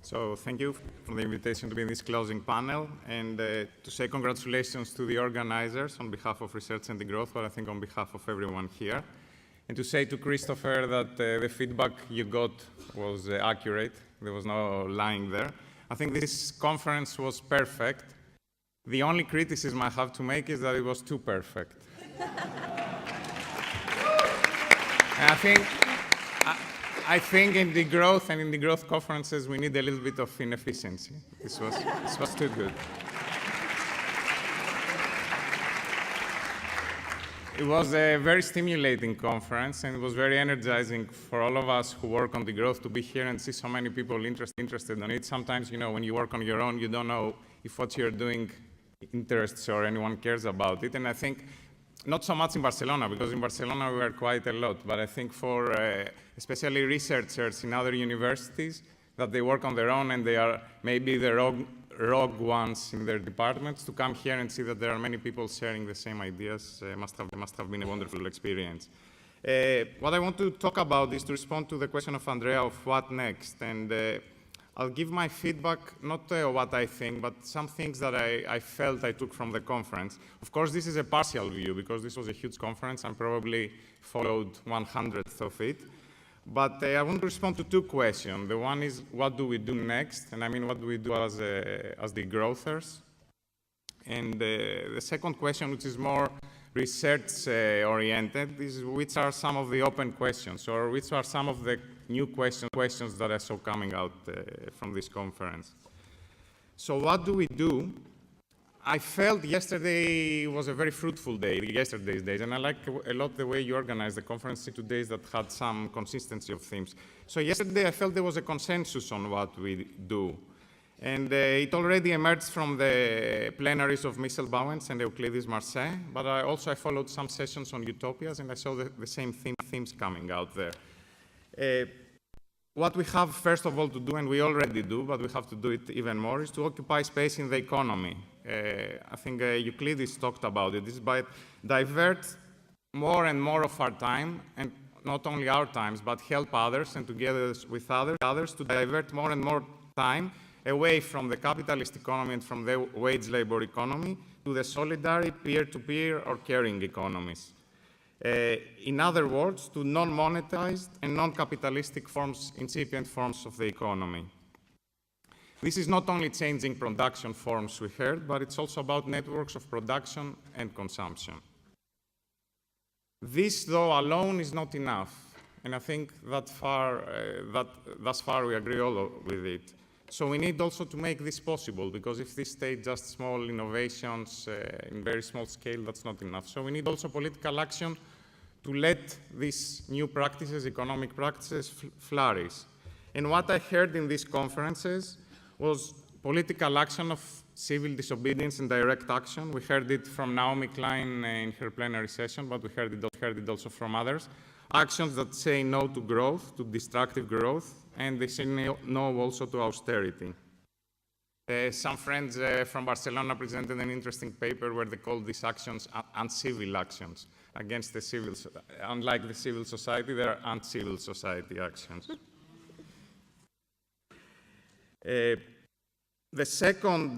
So thank you for the invitation to be in this closing panel, and to say congratulations to the organizers on behalf of Research and Degrowth, but I think on behalf of everyone here. And to say to Christopher that the feedback you got was accurate. There was no lying there. I think this conference was perfect. The only criticism I have to make is that it was too perfect. And I think in the growth and in the growth conferences, we need a little bit of inefficiency. This was too good. It was a very stimulating conference, and it was very energizing for all of us who work on the growth to be here and see so many people interested in it. Sometimes, you know, when you work on your own, you don't know if what you're doing interests or anyone cares about it. And I think not so much in Barcelona, because in Barcelona we are quite a lot, but I think for especially researchers in other universities that they work on their own and they are maybe the rogue ones in their departments, to come here and see that there are many people sharing the same ideas must have been a wonderful experience. What I want to talk about is to respond to the question of Andrea of what next. And I'll give my feedback, not what I think, but some things that I felt I took from the conference. Of course, this is a partial view, because this was a huge conference and probably followed 1/100th of it. But I want to respond to two questions. The one is, what do we do next? And I mean, what do we do as the growthers? And the second question, which is more research-oriented, is which are some of the open questions, or which are some of the new questions that I saw coming out from this conference. So what do we do? I felt yesterday was a very fruitful day, yesterday's days, and I like a lot the way you organized the conference into days that had some consistency of themes. So yesterday I felt there was a consensus on what we do. And it already emerged from the plenaries of Michel Bauwens and Euclides Marseille, but I followed some sessions on utopias, and I saw the same themes coming out there. What we have, first of all, to do, and we already do, but we have to do it even more, is to occupy space in the economy. I think Euclides talked about it. It's by divert more and more of our time, and not only our times, but help others, and together with others, to divert more and more time away from the capitalist economy and from the wage labor economy to the solidary peer-to-peer or caring economies. In other words, to non-monetized and non-capitalistic forms, incipient forms of the economy. This is not only changing production forms, we heard, but it's also about networks of production and consumption. This, though, alone is not enough, and I think thus far we agree all with it. So we need also to make this possible, because if this stays just small innovations in very small scale, that's not enough. So we need also political action to let these new practices, economic practices, flourish. And what I heard in these conferences was political action of civil disobedience and direct action. We heard it from Naomi Klein in her plenary session, but we heard it also from others. Actions that say no to growth, to destructive growth, and they say no also to austerity. Some friends from Barcelona presented an interesting paper where they called these actions uncivil actions against the civil. Unlike the civil society, they are uncivil society actions. The second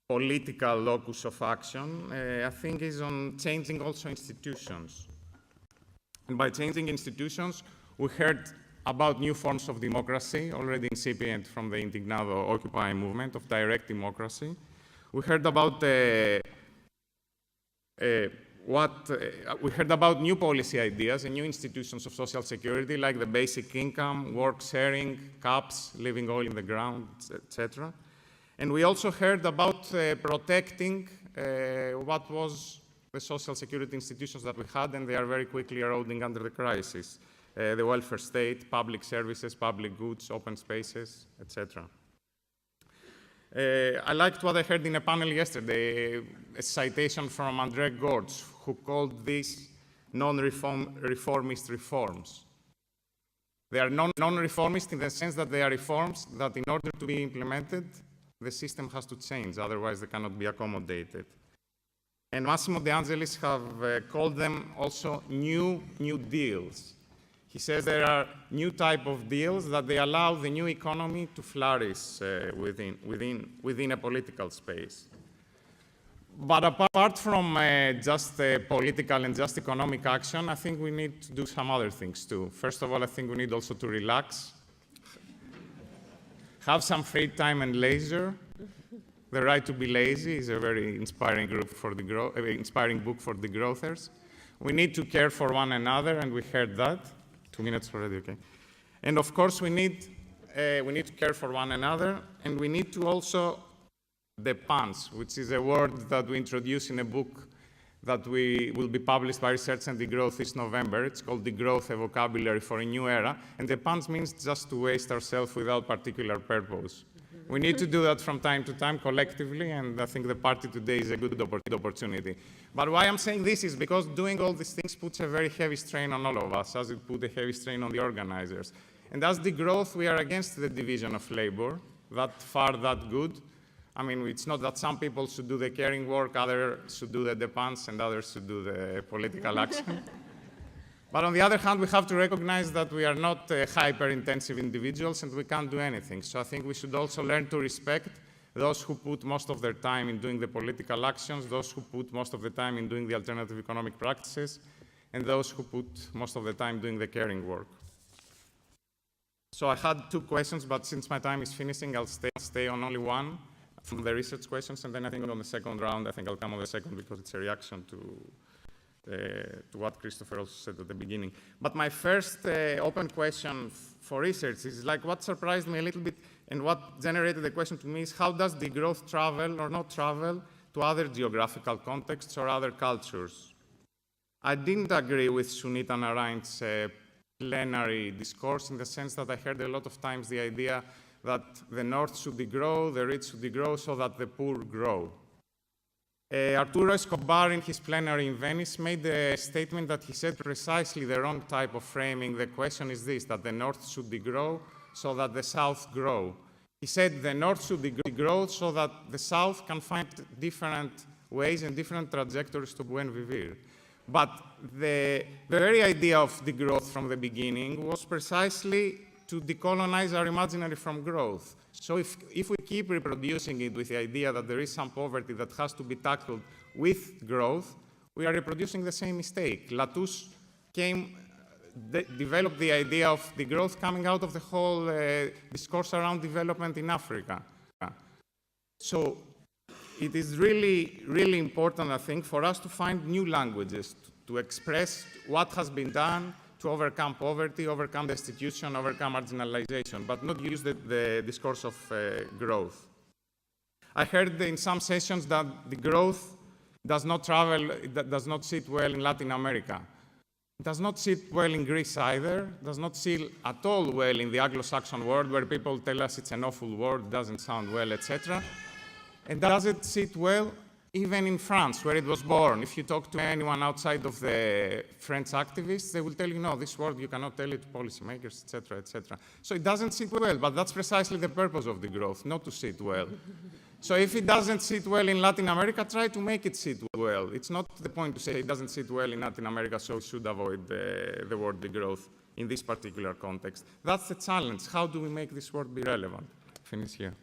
political locus of action, I think, is on changing also institutions. And by changing institutions, we heard about new forms of democracy, already incipient from the Indignado Occupy movement of direct democracy. We heard about we heard about new policy ideas and new institutions of social security, like the basic income, work sharing, caps, leaving oil in the ground, etc. And we also heard about protecting what was the social security institutions that we had, and they are very quickly eroding under the crisis. The welfare state, public services, public goods, open spaces, etc. I liked what I heard in a panel yesterday, a citation from Andre Gortz, who called these non-reformist reforms. They are non-reformist in the sense that they are reforms that in order to be implemented, the system has to change, otherwise they cannot be accommodated. And Massimo De Angelis have called them also new deals. He says there are new type of deals that they allow the new economy to flourish within a political space. But apart from just political and just economic action, I think we need to do some other things too. First of all, I think we need also to relax, have some free time and leisure. The Right to be Lazy is a very inspiring book for degrowthers. We need to care for one another, and we heard that. 2 minutes already, okay. And of course, we need to care for one another, and we need to also depends, which is a word that we introduce in a book that will be published by Research and Degrowth this November. It's called Degrowth, a vocabulary for a new era. And depends means just to waste ourselves without particular purpose. We need to do that from time to time collectively, and I think the party today is a good opportunity. But why I'm saying this is because doing all these things puts a very heavy strain on all of us, as it put a heavy strain on the organizers. And as Degrowth, we are against the division of labor, that far, that good. I mean, it's not that some people should do the caring work, others should do the depends, and others should do the political action. But on the other hand, we have to recognize that we are not hyper-intensive individuals, and we can't do anything. So I think we should also learn to respect those who put most of their time in doing the political actions, those who put most of the time in doing the alternative economic practices, and those who put most of the time doing the caring work. So I had 2 questions, but since my time is finishing, I'll stay on only one from the research questions, and then I think on the second round, I think I'll come on the second because it's a reaction to what Christopher also said at the beginning. But my first open question for research is like what surprised me a little bit and what generated the question to me is how does degrowth travel or not travel to other geographical contexts or other cultures? I didn't agree with Sunita Narayan's plenary discourse in the sense that I heard a lot of times the idea that the North should degrow, the rich should degrow, so that the poor grow. Arturo Escobar, in his plenary in Venice, made a statement that he said precisely the wrong type of framing. The question is this, that the North should degrow so that the South grow. He said the North should degrow so that the South can find different ways and different trajectories to buen vivir. But the very idea of degrowth from the beginning was precisely to decolonize our imaginary from growth. So if we keep reproducing it with the idea that there is some poverty that has to be tackled with growth, we are reproducing the same mistake. Latouche developed the idea of degrowth coming out of the whole discourse around development in Africa. So it is really, really important, I think, for us to find new languages to express what has been done, to overcome poverty, overcome destitution, overcome marginalization, but not use the discourse of growth. I heard in some sessions that the growth does not does not sit well in Latin America. It does not sit well in Greece either, does not sit at all well in the Anglo-Saxon world where people tell us it's an awful word, doesn't sound well, etc. And does it sit well even in France, where it was born? If you talk to anyone outside of the French activists, they will tell you, no, this word, you cannot tell it to policymakers, etc., etc. So it doesn't sit well, but that's precisely the purpose of degrowth, not to sit well. So if it doesn't sit well in Latin America, try to make it sit well. It's not the point to say it doesn't sit well in Latin America, so we should avoid the word degrowth in this particular context. That's the challenge. How do we make this word be relevant? Finish here.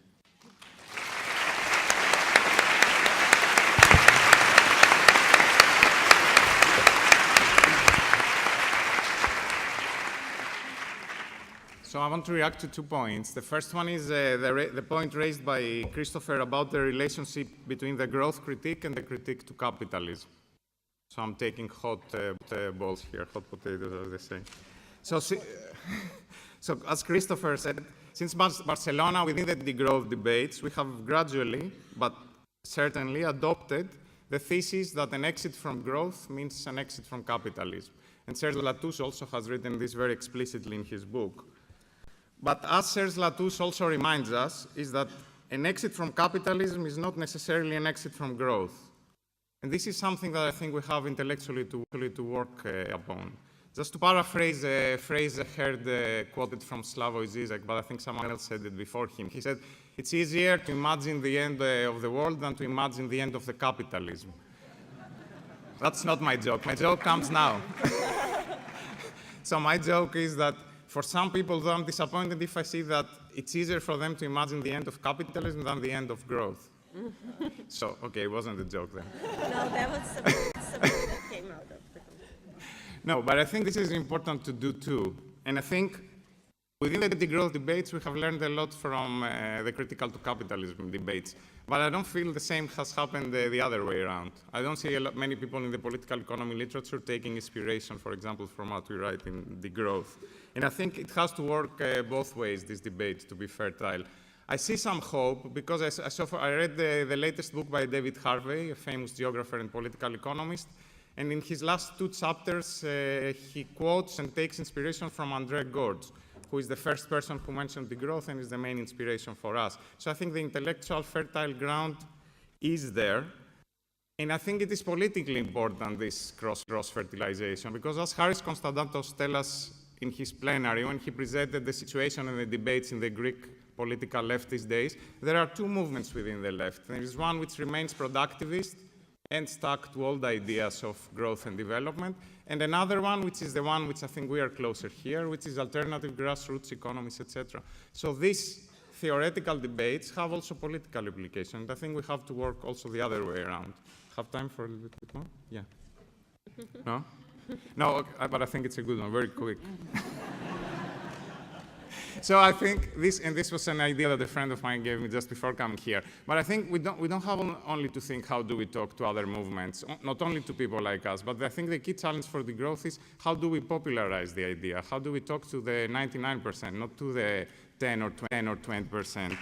So I want to react to 2 points. The first one is the point raised by Christopher about the relationship between the growth critique and the critique to capitalism. So I'm taking hot balls here, hot potatoes, as they say. So as Christopher said, since Barcelona, within the degrowth debates, we have gradually, but certainly, adopted the thesis that an exit from growth means an exit from capitalism. And Serge Latouche also has written this very explicitly in his book. But as Serge Latouche also reminds us, is that an exit from capitalism is not necessarily an exit from growth. And this is something that I think we have intellectually to work upon. Just to paraphrase a phrase I heard quoted from Slavoj Žižek, but I think someone else said it before him. He said, it's easier to imagine the end of the world than to imagine the end of the capitalism. That's not my joke. My joke comes now. So my joke is that for some people, though, I'm disappointed if I see that it's easier for them to imagine the end of capitalism than the end of growth. So, okay, it wasn't a joke then. No, that was something that came out of the conversation. No, but I think this is important to do too. And I think within the degrowth debates, we have learned a lot from the critical to capitalism debates. But I don't feel the same has happened the other way around. I don't see many people in the political economy literature taking inspiration, for example, from what we write in Degrowth. And I think it has to work both ways, this debate, to be fertile. I see some hope because I read the latest book by David Harvey, a famous geographer and political economist. And in his last 2 chapters, he quotes and takes inspiration from André Gorz, who is the first person who mentioned degrowth and is the main inspiration for us. So I think the intellectual fertile ground is there. And I think it is politically important, this cross-fertilization, because as Haris Konstantatos tells us in his plenary, when he presented the situation and the debates in the Greek political left these days, there are 2 movements within the left. There is one which remains productivist and stuck to old ideas of growth and development, and another one, which is the one which I think we are closer here, which is alternative grassroots economies, etc. So these theoretical debates have also political implications. I think we have to work also the other way around. Have time for a little bit more? Yeah. No? No, okay, but I think it's a good one, very quick. So I think this was an idea that a friend of mine gave me just before coming here. But I think we don't have only to think how do we talk to other movements, not only to people like us, but I think the key challenge for degrowth is how do we popularize the idea? How do we talk to the 99%, not to the 10 or 20%?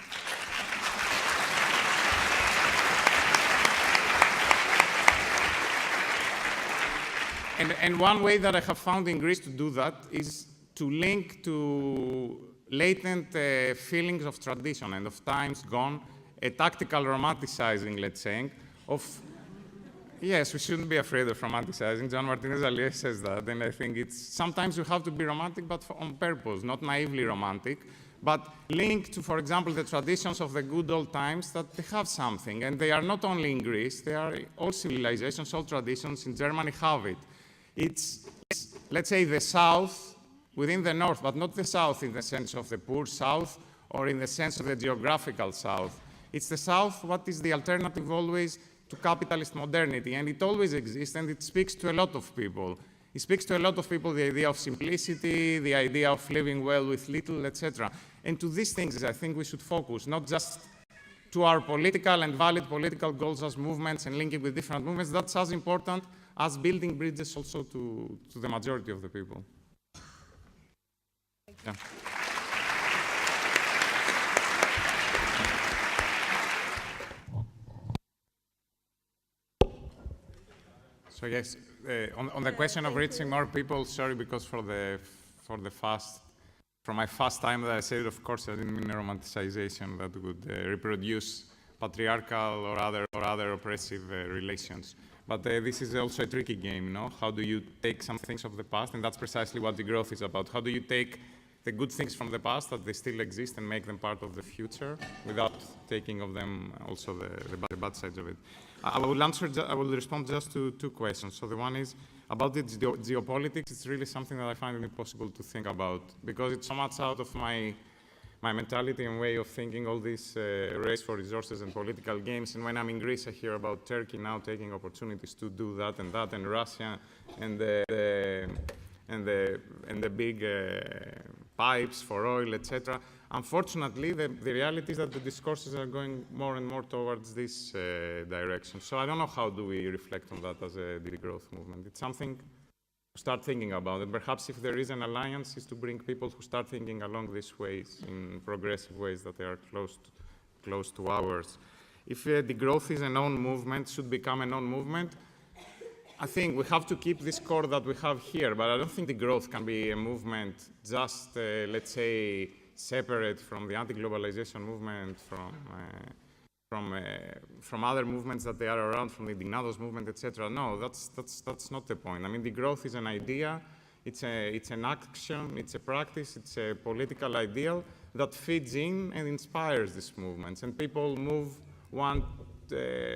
And one way that I have found in Greece to do that is to link to latent feelings of tradition and of times gone, a tactical romanticizing, let's say, of, yes, we shouldn't be afraid of romanticizing. John Martinez Alier says that, and I think it's, sometimes you have to be romantic, but on purpose, not naively romantic, but linked to, for example, the traditions of the good old times, that they have something, and they are not only in Greece, they are all civilizations, all traditions in Germany have it. It's, let's say, the South within the North, but not the South in the sense of the poor South or in the sense of the geographical South. It's the South, what is the alternative always to capitalist modernity, and it always exists, and it speaks to a lot of people. It speaks to a lot of people the idea of simplicity, the idea of living well with little, etc. And to these things, I think we should focus, not just to our political and valid political goals as movements and linking with different movements. That's as important as building bridges also to the majority of the people. Yeah. So yes, on the question of reaching more people, sorry, because for my fast time that I said, of course, I didn't mean romanticization that would reproduce patriarchal or other oppressive relations. But this is also a tricky game, no? How do you take some things of the past? And that's precisely what degrowth is about. How do you take the good things from the past, that they still exist, and make them part of the future without taking of them also the bad sides of it? I will respond just to 2 questions. So the one is about the geopolitics. It's really something that I find impossible to think about because it's so much out of my mentality and way of thinking, all this race for resources and political games. And when I'm in Greece, I hear about Turkey now taking opportunities to do that, and Russia, and the big pipes for oil, etc. Unfortunately, the reality is that the discourses are going more and more towards this direction. So I don't know how do we reflect on that as a degrowth movement. It's something to start thinking about. And perhaps if there is an alliance, is to bring people who start thinking along these ways, in progressive ways that they are close to ours. If degrowth is a known movement, should become a known movement, I think we have to keep this core that we have here, but I don't think degrowth can be a movement just, let's say, separate from the anti-globalization movement, from other movements that they are around, from the Indignados movement, etc. No, that's not the point. I mean, degrowth is an idea, it's an action, it's a practice, it's a political ideal that feeds in and inspires these movements, and people move one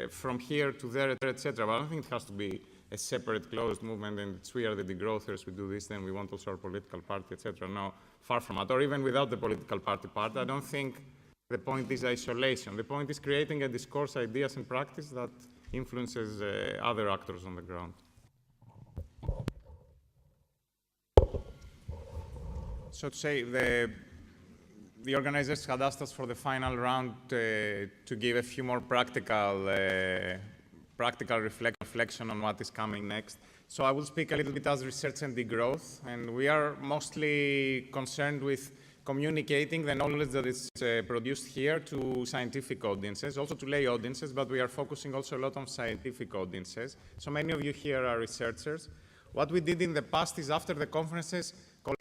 from here to there, etc. But I don't think it has to be a separate closed movement and we are the degrowthers, we do this, then we want also our political party, etc. No, far from that. Or even without the political party part, I don't think the point is isolation. The point is creating a discourse, ideas, and practice that influences other actors on the ground. So to say, the organizers had asked us for the final round to give a few more practical reflection on what is coming next. So I will speak a little bit as research and degrowth, and we are mostly concerned with communicating the knowledge that is produced here to scientific audiences, also to lay audiences, but we are focusing also a lot on scientific audiences. So many of you here are researchers. What we did in the past is after the conferences,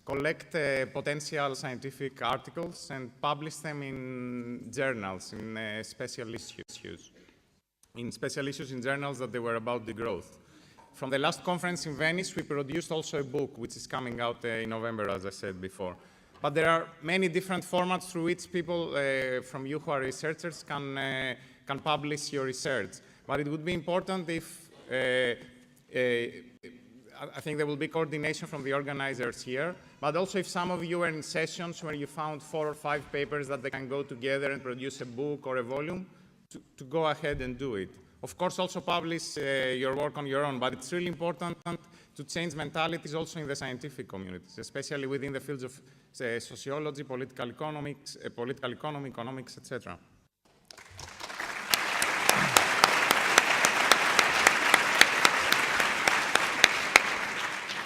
collect potential scientific articles and publish them in journals, in special issues. In special issues in journals that they were about degrowth. From the last conference in Venice, we produced also a book, which is coming out in November, as I said before. But there are many different formats through which people from you who are researchers can publish your research. But it would be important if, I think there will be coordination from the organizers here, but also if some of you are in sessions where you found 4 or 5 papers that they can go together and produce a book or a volume, to go ahead and do it. Of course, also publish your work on your own, but it's really important to change mentalities also in the scientific communities, especially within the fields of sociology, political economics, economics, etc.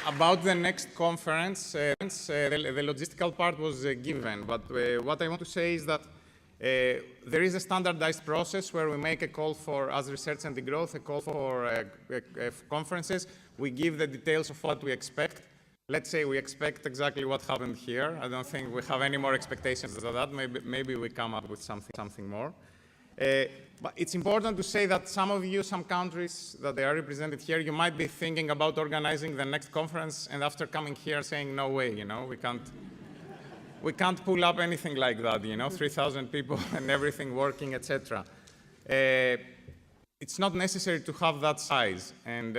About the next conference, the logistical part was given, but what I want to say is that there is a standardized process where we make a call for, as research and degrowth, a call for conferences. We give the details of what we expect. Let's say we expect exactly what happened here. I don't think we have any more expectations than that. Maybe we come up with something more. But it's important to say that some of you, some countries that they are represented here, you might be thinking about organizing the next conference, and after coming here saying, no way, you know, we can't pull up anything like that, you know, 3,000 people and everything working, etc. It's not necessary to have that size. And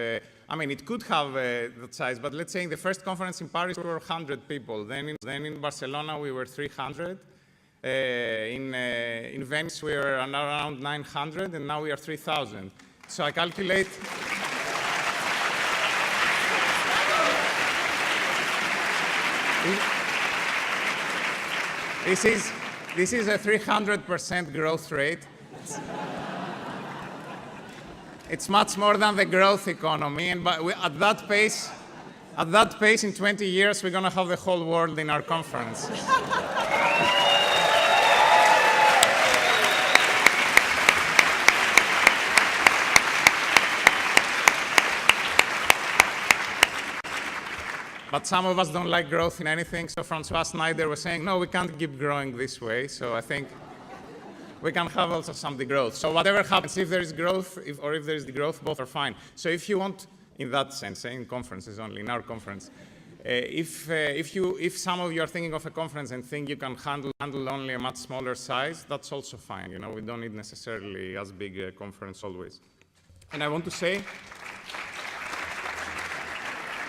I mean, it could have that size, but let's say in the first conference in Paris, we were 100 people. Then in Barcelona, we were 300. In Venice, we were around 900, and now we are 3,000. So I calculate. This is a 300% growth rate. It's much more than the growth economy, and at that pace, in 20 years, we're going to have the whole world in our conference. But some of us don't like growth in anything, so Francois Snyder was saying, no, we can't keep growing this way, so I think we can have also some degrowth. So whatever happens, if there is growth, or if there is degrowth, both are fine. So if you want, in that sense, in conferences only, in our conference, if some of you are thinking of a conference and think you can handle only a much smaller size, that's also fine. You know, we don't need necessarily as big a conference always. And I want to say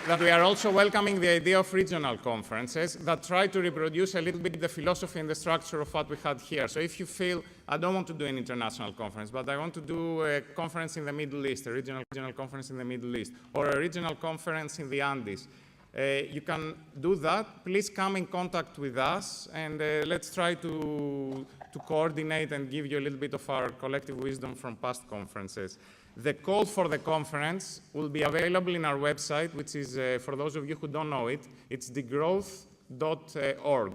that we are also welcoming the idea of regional conferences that try to reproduce a little bit the philosophy and the structure of what we had here. So if you feel, I don't want to do an international conference, but I want to do a conference in the Middle East, a regional conference in the Middle East, or a regional conference in the Andes, you can do that. Please come in contact with us, and let's try to coordinate and give you a little bit of our collective wisdom from past conferences. The call for the conference will be available in our website, which is, for those of you who don't know it, it's degrowth.org.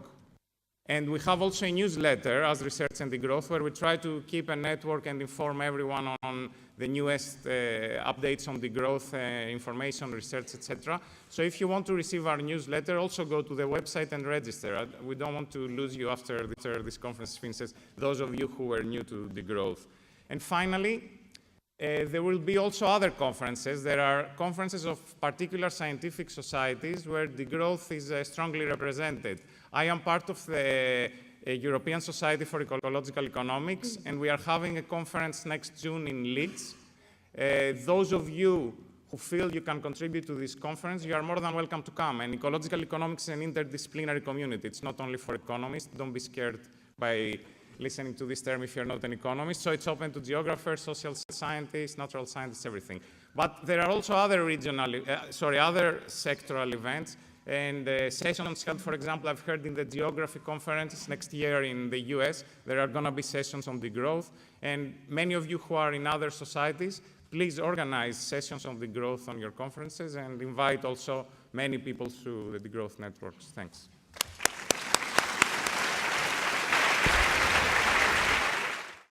And we have also a newsletter as Research and Degrowth, where we try to keep a network and inform everyone on the newest updates on degrowth, information, research, etc. So if you want to receive our newsletter, also go to the website and register. We don't want to lose you after this conference finishes, those of you who were new to degrowth. And finally, there will be also other conferences. There are conferences of particular scientific societies where degrowth is strongly represented. I am part of the European Society for Ecological Economics, and we are having a conference next June in Leeds. Those of you who feel you can contribute to this conference, you are more than welcome to come. And ecological economics is an interdisciplinary community. It's not only for economists. Don't be scared by listening to this term if you're not an economist. So it's open to geographers, social scientists, natural scientists, everything. But there are also other other sectoral events and sessions held. For example, I've heard in the geography conference next year in the US, there are going to be sessions on degrowth. And many of you who are in other societies, please organize sessions on degrowth on your conferences and invite also many people through the degrowth networks. Thanks.